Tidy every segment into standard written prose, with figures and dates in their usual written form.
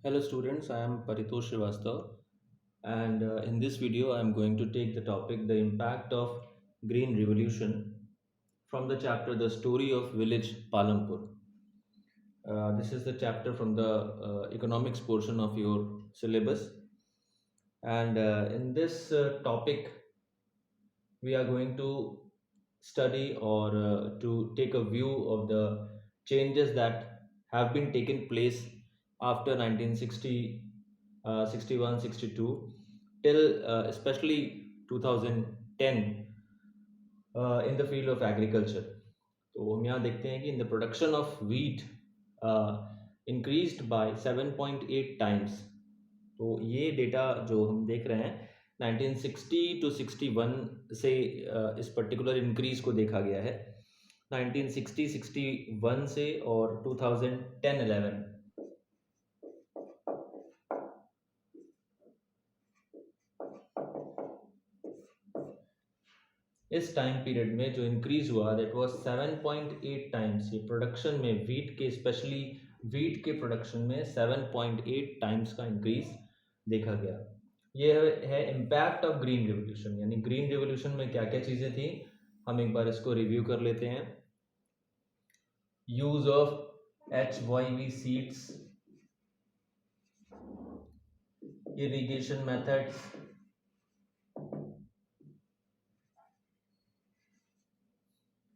Hello students, I am Paritosh Srivastav and in this video I am going to take the topic the impact of Green Revolution from the chapter The Story of Village Palampur. This is the chapter from the economics portion of your syllabus, and in this topic we are going to study or to take a view of the changes that have been taken place after 1960, 61, 62 till especially 2010 in the field of agriculture. तो हम यहाँ देखते हैं कि in the production of wheat increased by 7.8 times. तो ये data जो हम देख रहे हैं 1960 टू 61 से इस पर्टिकुलर इंक्रीज को देखा गया है 1960-61 से और 2010-11 इस टाइम पीरियड में जो इंक्रीज हुआ दैट वाज 7.8 टाइम्स. ये प्रोडक्शन में वीट के स्पेशली वीट के प्रोडक्शन में 7.8 टाइम्स का इंक्रीज देखा गया. ये है इम्पैक्ट ऑफ ग्रीन रिवोल्यूशन. यानी ग्रीन रिवोल्यूशन में क्या क्या चीज़ें थी हम एक बार इसको रिव्यू कर लेते हैं. Use of HYV seeds, irrigation methods,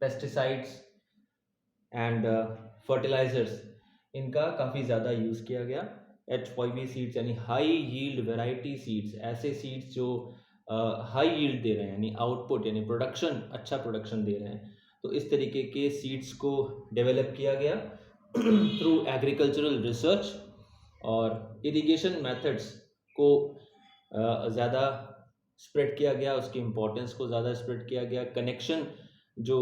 pesticides and fertilisers, इनका काफ़ी ज़्यादा यूज़ किया गया. HYV सीड्स यानी हाई यील्ड वैरायटी सीड्स, ऐसे सीड्स जो हाई यील्ड दे रहे हैं यानी आउटपुट यानी प्रोडक्शन, अच्छा प्रोडक्शन दे रहे हैं. तो इस तरीके के सीड्स को डेवलप किया गया थ्रू एग्रीकल्चरल रिसर्च. और इरिगेशन मेथड्स को ज़्यादा स्प्रेड किया गया, उसकी इम्पोर्टेंस को ज़्यादा स्प्रेड किया गया. कनेक्शन जो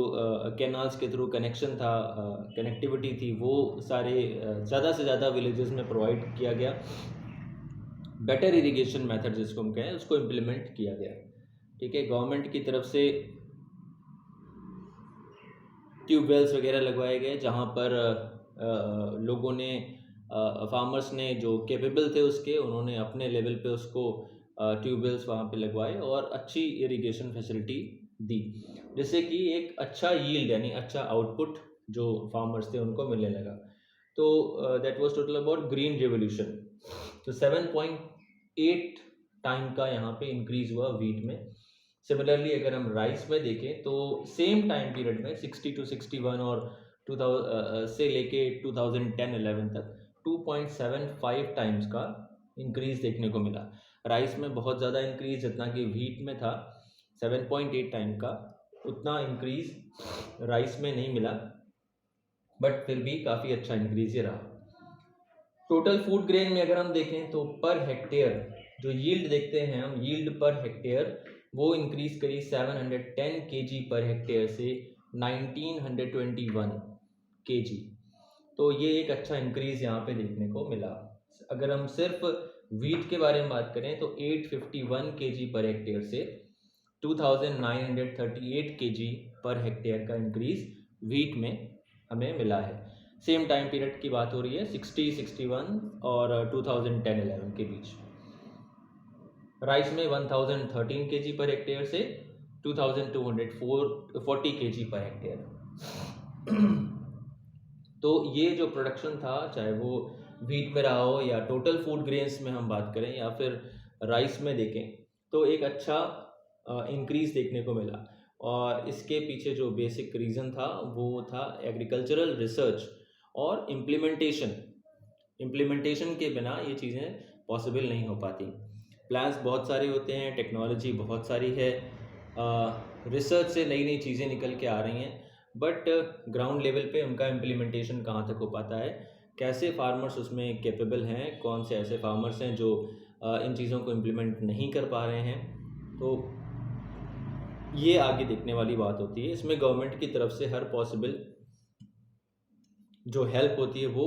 कैनाल्स के थ्रू कनेक्शन था, कनेक्टिविटी थी, वो सारे ज़्यादा से ज़्यादा विलेजेस में प्रोवाइड किया गया. बेटर इरिगेशन मेथड जिसको हम कहें उसको इम्प्लीमेंट किया गया. ठीक है, गवर्नमेंट की तरफ से ट्यूबवेल्स वगैरह लगवाए गए जहाँ पर लोगों ने फार्मर्स ने जो कैपेबल थे उसके, उन्होंने अपने लेवल पे उसको ट्यूबवेल्स वहाँ पे लगवाए और अच्छी इरिगेशन फैसिलिटी दी, जिससे कि एक अच्छा यील्ड यानी अच्छा आउटपुट जो फार्मर्स थे उनको मिलने लगा. तो that was total about green revolution. तो 7.8 टाइम का यहाँ पे इंक्रीज हुआ वीट में. सिमिलरली अगर हम राइस में देखें तो सेम टाइम पीरियड में 60 टू 61 और 2000 से लेके 2010-11 तक 2.75 टाइम्स का इंक्रीज देखने को मिला. राइस में बहुत ज़्यादा इंक्रीज जितना कि वीट में था 7.8 टाइम का, उतना इंक्रीज राइस में नहीं मिला, बट फिर भी काफ़ी अच्छा इंक्रीज ही रहा. टोटल फूड ग्रेन में अगर हम देखें तो पर हेक्टेयर जो यील्ड देखते हैं हम, यील्ड पर हेक्टेयर, वो इंक्रीज करी 710 kg पर हेक्टेयर से 1921 kg. तो ये एक अच्छा इंक्रीज यहाँ पे देखने को मिला. अगर हम सिर्फ वीट के बारे में बात करें तो 851 kg पर हेक्टेयर से 2938 kg पर हेक्टेयर का इंक्रीज वीट में हमें मिला है. सेम टाइम पीरियड की बात हो रही है 60-61 और 2010-11 के बीच. राइस में 1013 kg पर हेक्टेयर से 2240 kg पर हेक्टेयर. तो ये जो प्रोडक्शन था, चाहे वो वीट में रहा हो या टोटल फूड ग्रेन्स में हम बात करें या फिर राइस में देखें, तो एक अच्छा इंक्रीज देखने को मिला. और इसके पीछे जो बेसिक रीज़न था वो था एग्रीकल्चरल रिसर्च और इम्प्लीमेंटेशन के बिना ये चीज़ें पॉसिबल नहीं हो पाती. प्लान्स बहुत सारे होते हैं, टेक्नोलॉजी बहुत सारी है, रिसर्च से नई नई चीज़ें निकल के आ रही हैं, बट ग्राउंड लेवल पे उनका इम्प्लीमेंटेशन कहाँ तक हो पाता है, कैसे फार्मर्स उसमें कैपेबल हैं, कौन से ऐसे फार्मर्स हैं जो इन चीज़ों को इम्प्लीमेंट नहीं कर पा रहे हैं. तो ये आगे देखने वाली बात होती है. इसमें गवर्नमेंट की तरफ से हर पॉसिबल जो हेल्प होती है वो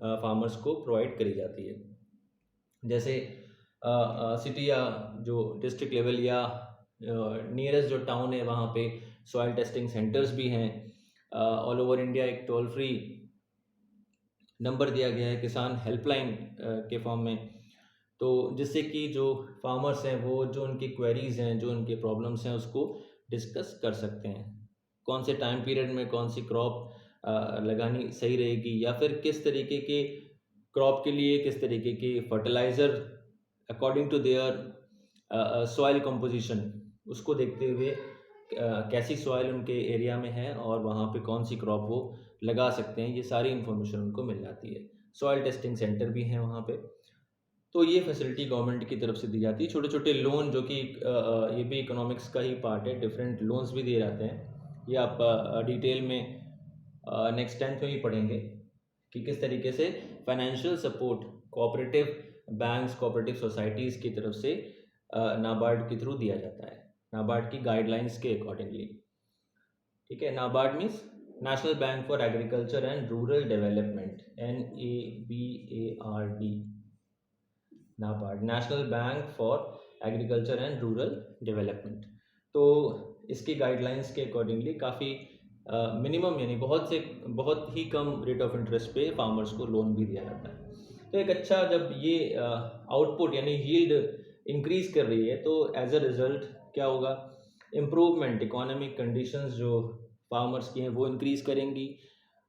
फार्मर्स को प्रोवाइड करी जाती है. जैसे सिटी या जो डिस्ट्रिक्ट लेवल या नियरेस्ट जो टाउन है वहाँ पे सॉइल टेस्टिंग सेंटर्स भी हैं. ऑल ओवर इंडिया एक टोल फ्री नंबर दिया गया है किसान हेल्पलाइन के फॉर्म में, तो जिससे कि जो फार्मर्स हैं वो जो उनकी क्वेरीज़ हैं, जो उनके प्रॉब्लम्स हैं, उसको डिस्कस कर सकते हैं। कौन से टाइम पीरियड में कौन सी क्रॉप लगानी सही रहेगी, या फिर किस तरीके के क्रॉप के लिए किस तरीके के fertiliser according to their soil composition, उसको देखते हुए कैसी सॉइल उनके एरिया में है और वहाँ पे कौन सी क्रॉप वो लगा सकते हैं, ये सारी इन्फॉर्मेशन उनको मिल जाती है। सॉइल टेस्टिंग सेंटर भी हैं वहाँ पे। तो ये फैसिलिटी गवर्नमेंट की तरफ से दी जाती है। छोटे छोटे लोन जो कि ये भी इकोनॉमिक्स का ही पार्ट है, डिफरेंट लोन्स भी दिए जाते हैं। ये आप डिटेल में नेक्स्ट 10th में ही पढ़ेंगे कि किस तरीके से financial support cooperative banks, cooperative societies की तरफ से नाबार्ड के थ्रू दिया जाता है, नाबार्ड की गाइडलाइंस के अकॉर्डिंगली। ठीक है, NABARD means national bank for agriculture and rural development, NABARD, NABARD, national bank for agriculture and rural development. तो इसकी गाइडलाइंस के अकॉर्डिंगली काफ़ी मिनिमम यानी बहुत ही कम रेट ऑफ इंटरेस्ट पे फार्मर्स को लोन भी दिया जाता है। तो एक अच्छा, जब ये आउटपुट यानी यील्ड इंक्रीज कर रही है तो एज अ रिजल्ट क्या होगा, इम्प्रूवमेंट, इकोनॉमिक कंडीशंस जो फार्मर्स की हैं वो इंक्रीज़ करेंगी,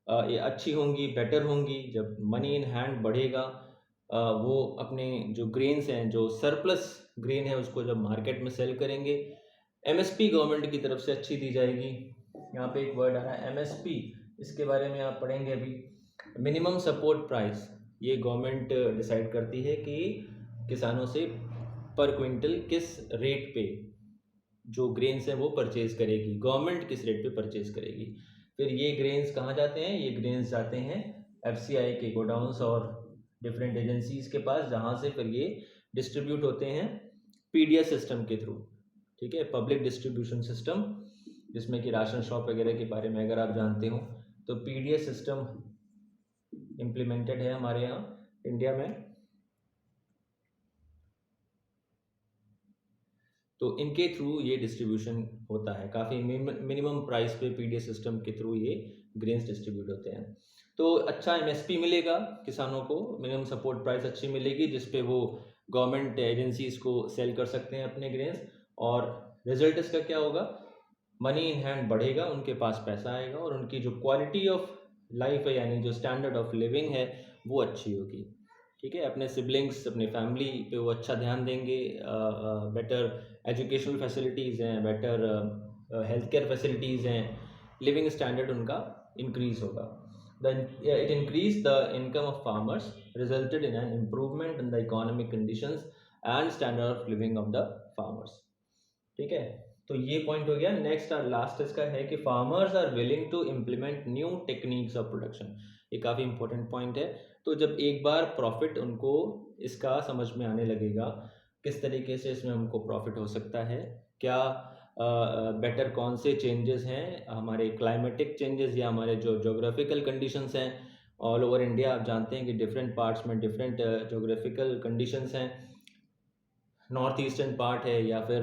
ये अच्छी होंगी, बेटर होंगी। जब मनी इन हैंड बढ़ेगा, वो अपने जो ग्रेन्स हैं, जो सरप्लस ग्रेन है, उसको जब मार्केट में सेल करेंगे, एमएसपी गवर्नमेंट की तरफ से अच्छी दी जाएगी। यहाँ पे एक वर्ड आ रहा है एमएसपी, इसके बारे में आप पढ़ेंगे अभी। मिनिमम सपोर्ट प्राइस, ये गवर्नमेंट डिसाइड करती है कि किसानों से पर क्विंटल किस रेट पे जो ग्रेन्स हैं वो परचेज करेगी, गवर्नमेंट किस रेट पे परचेज करेगी। फिर ये ग्रेन्स कहाँ जाते हैं, ये ग्रेन्स जाते हैं एफसीआई के गोडाउन्स और डिफरेंट एजेंसीज के पास, जहाँ से फिर ये डिस्ट्रीब्यूट होते हैं पीडीएस सिस्टम के थ्रू। ठीक है, पब्लिक डिस्ट्रीब्यूशन सिस्टम, जिसमें कि राशन शॉप वगैरह के बारे में अगर आप जानते हो तो पीडीएस सिस्टम इम्प्लीमेंटेड है हमारे यहाँ इंडिया में। तो इनके थ्रू ये डिस्ट्रीब्यूशन होता है, काफ़ी मिनिमम प्राइस पे पीडीएस सिस्टम के थ्रू ये ग्रेन्स डिस्ट्रीब्यूट होते हैं। तो अच्छा एमएसपी मिलेगा किसानों को, मिनिमम सपोर्ट प्राइस अच्छी मिलेगी, जिसपे वो गवर्नमेंट एजेंसीज को सेल कर सकते हैं अपने ग्रेन्स। और रिजल्ट इसका क्या होगा, मनी इन हैंड बढ़ेगा, उनके पास पैसा आएगा और उनकी जो क्वालिटी ऑफ लाइफ है यानी जो स्टैंडर्ड ऑफ लिविंग है वो अच्छी होगी। ठीक है, अपने सिबलिंग्स, अपने फैमिली पे वो अच्छा ध्यान देंगे, बेटर एजुकेशनल फैसिलिटीज़ हैं, बेटर हेल्थ केयर फैसिलिटीज़ हैं, लिविंग स्टैंडर्ड उनका इंक्रीज़ होगा। It increased the income of farmers, resulted in an improvement in the economic conditions and standard of living of the farmers. ठीक है, तो ये point हो गया। नेक्स्ट और लास्ट इसका है कि farmers are willing to implement new techniques of production. ये काफ़ी इंपॉर्टेंट पॉइंट है। तो जब एक बार प्रॉफिट उनको इसका समझ में आने लगेगा, किस तरीके से इसमें हमको प्रॉफिट हो सकता है, क्या बेटर कौन से चेंजेस हैं, हमारे क्लाइमेटिक चेंजेस या हमारे जो जोग्राफिकल कंडीशंस हैं ऑल ओवर इंडिया। आप जानते हैं कि डिफरेंट पार्ट्स में डिफरेंट जोग्राफिकल कंडीशंस हैं, नॉर्थ ईस्टर्न पार्ट है या फिर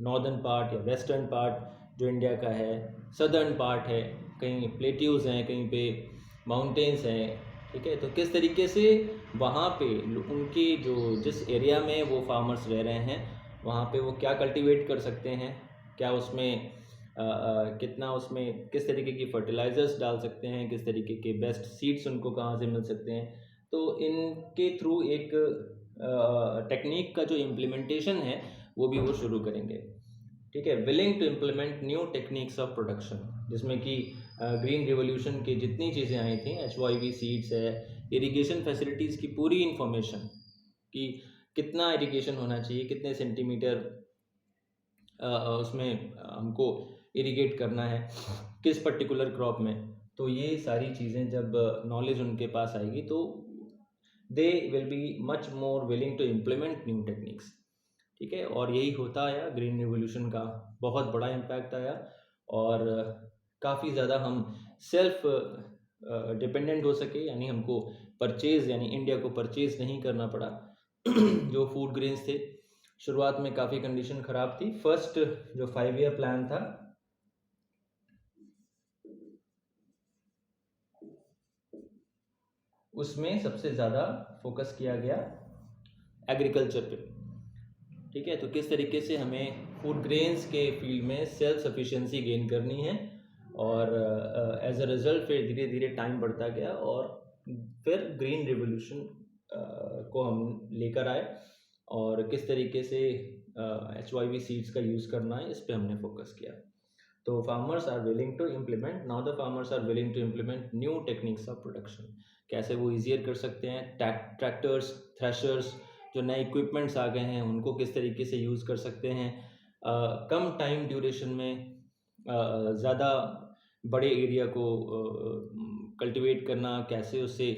नॉर्दर्न पार्ट या वेस्टर्न पार्ट जो इंडिया का है, सदर्न पार्ट है, कहीं प्लेट्यूज़ हैं, कहीं पे माउंटेन्स हैं। ठीक है, तो किस तरीके से वहाँ पे उनकी जो जिस एरिया में वो फार्मर्स रह रहे हैं वहाँ पे वो क्या कल्टीवेट कर सकते हैं, क्या उसमें कितना, उसमें किस तरीके की फर्टिलाइज़र्स डाल सकते हैं, किस तरीके के बेस्ट सीड्स उनको कहाँ से मिल सकते हैं। तो इनके थ्रू एक टेक्निक का जो इम्प्लीमेंटेशन है वो भी वो शुरू करेंगे। ठीक है, willing to implement new techniques of production, जिसमें कि ग्रीन रिवोल्यूशन की जितनी चीज़ें आई थी, HYV सीड्स है, इरिगेशन फैसिलिटीज़ की पूरी इंफॉर्मेशन कि कितना इरिगेशन होना चाहिए, कितने सेंटीमीटर उसमें हमको इरिगेट करना है किस पर्टिकुलर क्रॉप में। तो ये सारी चीज़ें जब नॉलेज उनके पास आएगी तो they will be much more willing to implement new techniques. ठीक है, और यही होता आया, ग्रीन रिवोल्यूशन का बहुत बड़ा इम्पैक्ट आया और काफ़ी ज़्यादा हम सेल्फ डिपेंडेंट हो सके, यानी हमको परचेज़ यानी इंडिया को परचेज़ नहीं करना पड़ा जो फूड ग्रेन्स थे। शुरुआत में काफ़ी कंडीशन ख़राब थी। फर्स्ट जो 5 ईयर प्लान था उसमें सबसे ज़्यादा फोकस किया गया एग्रीकल्चर पे। ठीक है, तो किस तरीके से हमें फूड ग्रेन्स के फील्ड में सेल्फ सफिशिएंसी गेन करनी है, और एज अ रिजल्ट फिर धीरे धीरे टाइम बढ़ता गया और फिर ग्रीन रिवोल्यूशन को हम लेकर आए, और किस तरीके से HYV सीड्स का यूज़ करना है इस पे हमने फोकस किया। तो farmers are willing to implement, now the farmers are willing to implement new techniques of production. कैसे वो ईजियर कर सकते हैं, ट्रैक्टर्स, थ्रेशर्स, जो नए इक्विपमेंट्स आ गए हैं उनको किस तरीके से यूज़ कर सकते हैं, कम टाइम ड्यूरेशन में ज़्यादा बड़े एरिया को कल्टीवेट करना, कैसे उससे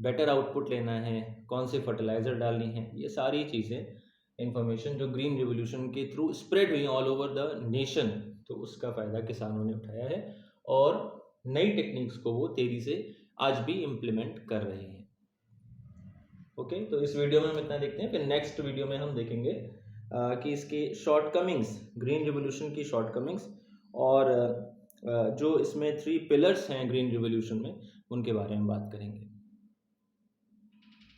बेटर आउटपुट लेना है, कौन से फर्टिलाइज़र डालनी है, ये सारी चीज़ें इंफॉर्मेशन जो ग्रीन रिवोल्यूशन के थ्रू स्प्रेड हुई ऑल ओवर द नेशन, तो उसका फ़ायदा किसानों ने उठाया है और नई टेक्निक्स को वो तेज़ी से आज भी इम्प्लीमेंट कर रहे हैं। ओके, तो इस वीडियो में हम इतना देखते हैं, फिर नेक्स्ट वीडियो में हम देखेंगे कि इसके शॉर्टकमिंग्स, ग्रीन रिवोल्यूशन की शॉर्टकमिंग्स, और जो इसमें 3 पिलर्स हैं ग्रीन रिवोल्यूशन में, उनके बारे में बात करेंगे।